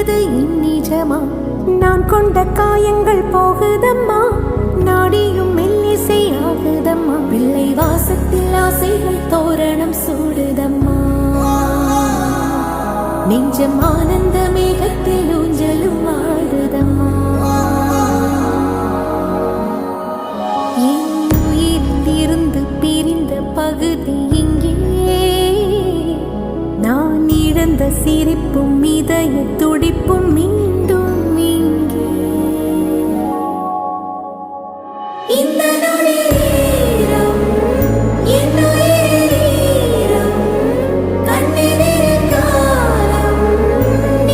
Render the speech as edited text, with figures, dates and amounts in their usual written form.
என்பது இந்நிஜமா? நான் கொண்ட காயங்கள் போகுதம்மா, நாடியும் மெல்லிசை ஆகுதம்மா. பிள்ளை வாசத்தில் ஆசைகள் தோரணம் சூடுதம்மா. நெஞ்சம் ஆனந்த மேகத்தில் ஊஞ்சலும் ஆடுதம்மா. என் உயிரிலிருந்து பிரிந்த பகுதி இங்கே, நான் இழந்த சிரிப்பும் இதயத்துடன்